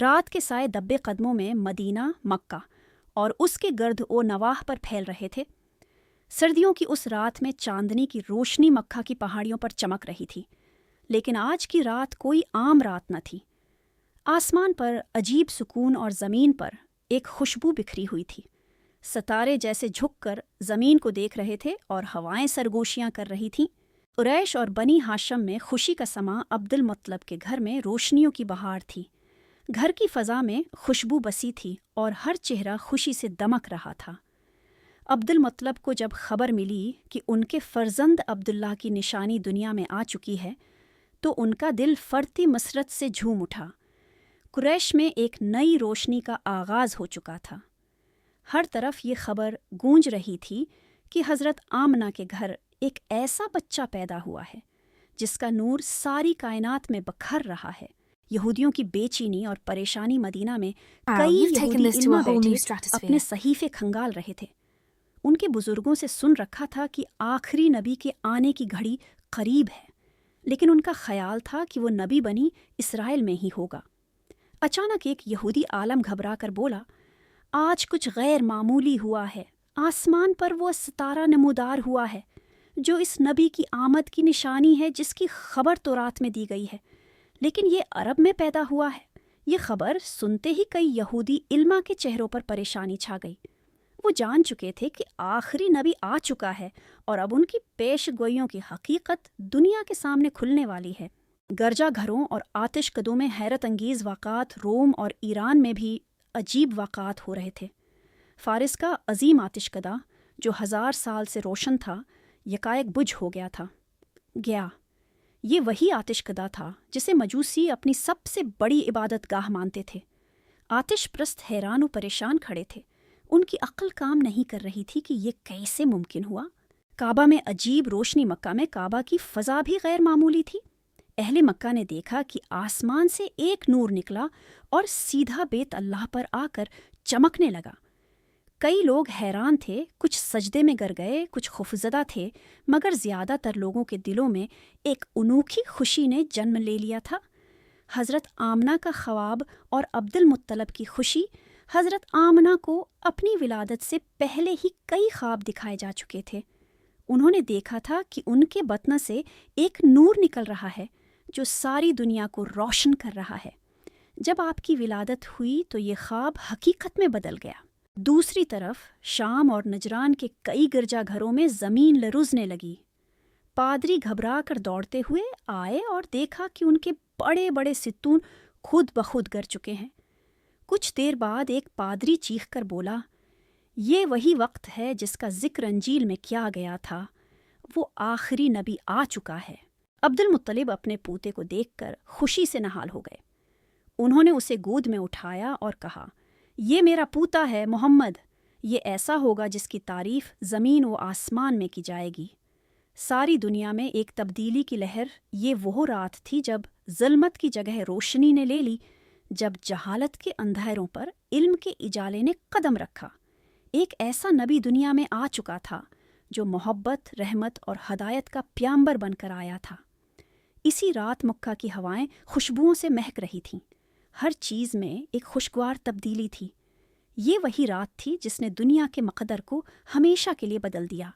رات کے سائے دبے قدموں میں مدینہ، مکہ اور اس کے گرد و نواح پر پھیل رہے تھے۔ سردیوں کی اس رات میں چاندنی کی روشنی مکہ کی پہاڑیوں پر چمک رہی تھی، لیکن آج کی رات کوئی عام رات نہ تھی۔ آسمان پر عجیب سکون اور زمین پر ایک خوشبو بکھری ہوئی تھی۔ ستارے جیسے جھک کر زمین کو دیکھ رہے تھے اور ہوائیں سرگوشیاں کر رہی تھیں۔ قریش اور بنی ہاشم میں خوشی کا سماں عبد المطلب کے گھر میں روشنیوں کی بہار تھی۔ گھر کی فضا میں خوشبو بسی تھی اور ہر چہرہ خوشی سے دمک رہا تھا۔ عبد المطلب کو جب خبر ملی کہ ان کے فرزند عبداللہ کی نشانی دنیا میں آ چکی ہے تو ان کا دل فرتی مسرت سے جھوم اٹھا۔ قریش میں ایک نئی روشنی کا آغاز ہو چکا تھا۔ ہر طرف یہ خبر گونج رہی تھی کہ حضرت آمنہ کے گھر ایک ایسا بچہ پیدا ہوا ہے جس کا نور ساری کائنات میں بکھر رہا ہے۔ یہودیوں کی بے چینی اور پریشانی مدینہ میں کئی یہودی علما بیٹھے اپنے صحیفے کھنگال رہے تھے۔ ان کے بزرگوں سے سن رکھا تھا کہ آخری نبی کے آنے کی گھڑی قریب ہے، لیکن ان کا خیال تھا کہ وہ نبی بنی اسرائیل میں ہی ہوگا۔ اچانک ایک یہودی عالم گھبرا کر بولا، آج کچھ غیر معمولی ہوا ہے۔ آسمان پر وہ ستارہ نمودار ہوا ہے جو اس نبی کی آمد کی نشانی ہے جس کی خبر تورات میں دی گئی ہے، لیکن یہ عرب میں پیدا ہوا ہے۔ یہ خبر سنتے ہی کئی یہودی علما کے چہروں پر پریشانی چھا گئی۔ وہ جان چکے تھے کہ آخری نبی آ چکا ہے اور اب ان کی پیش گوئیوں کی حقیقت دنیا کے سامنے کھلنے والی ہے۔ گرجا گھروں اور آتش کدوں میں حیرت انگیز واقعات روم اور ایران میں بھی عجیب واقعات ہو رہے تھے۔ فارس کا عظیم آتش کدہ جو 1000 سال سے روشن تھا یکایک بجھ ہو گیا تھا۔ یہ وہی آتش کدہ تھا جسے مجوسی اپنی سب سے بڑی عبادت گاہ مانتے تھے۔ آتش پرست حیران و پریشان کھڑے تھے۔ ان کی عقل کام نہیں کر رہی تھی کہ یہ کیسے ممکن ہوا۔ کعبہ میں عجیب روشنی، مکہ میں کعبہ کی فضا بھی غیر معمولی تھی۔ اہل مکہ نے دیکھا کہ آسمان سے ایک نور نکلا اور سیدھا بیت اللہ پر آ کر چمکنے لگا۔ کئی لوگ حیران تھے، کچھ سجدے میں گر گئے، کچھ خوفزدہ تھے، مگر زیادہ تر لوگوں کے دلوں میں ایک انوکھی خوشی نے جنم لے لیا تھا۔ حضرت آمنہ کا خواب اور عبد المطلب کی خوشی۔ حضرت آمنہ کو اپنی ولادت سے پہلے ہی کئی خواب دکھائے جا چکے تھے۔ انہوں نے دیکھا تھا کہ ان کے بطن سے ایک نور نکل رہا ہے جو ساری دنیا کو روشن کر رہا ہے۔ جب آپ کی ولادت ہوئی تو یہ خواب حقیقت میں بدل گیا۔ دوسری طرف شام اور نجران کے کئی گرجا گھروں میں زمین لرزنے لگی۔ پادری گھبرا کر دوڑتے ہوئے آئے اور دیکھا کہ ان کے بڑے بڑے ستون خود بخود گر چکے ہیں۔ کچھ دیر بعد ایک پادری چیخ کر بولا، یہ وہی وقت ہے جس کا ذکر انجیل میں کیا گیا تھا، وہ آخری نبی آ چکا ہے۔ عبد المطلب اپنے پوتے کو دیکھ کر خوشی سے نہال ہو گئے۔ انہوں نے اسے گود میں اٹھایا اور کہا، یہ میرا پوتا ہے محمد، یہ ایسا ہوگا جس کی تعریف زمین و آسمان میں کی جائے گی۔ ساری دنیا میں ایک تبدیلی کی لہر۔ یہ وہ رات تھی جب ظلمت کی جگہ روشنی نے لے لی، جب جہالت کے اندھیروں پر علم کے اجالے نے قدم رکھا۔ ایک ایسا نبی دنیا میں آ چکا تھا جو محبت، رحمت اور ہدایت کا پیامبر بن کر آیا تھا۔ اسی رات مکہ کی ہوائیں خوشبوؤں سے مہک رہی تھیں۔ ہر چیز میں ایک خوشگوار تبدیلی تھی۔ یہ وہی رات تھی جس نے دنیا کے مقدر کو ہمیشہ کے لیے بدل دیا۔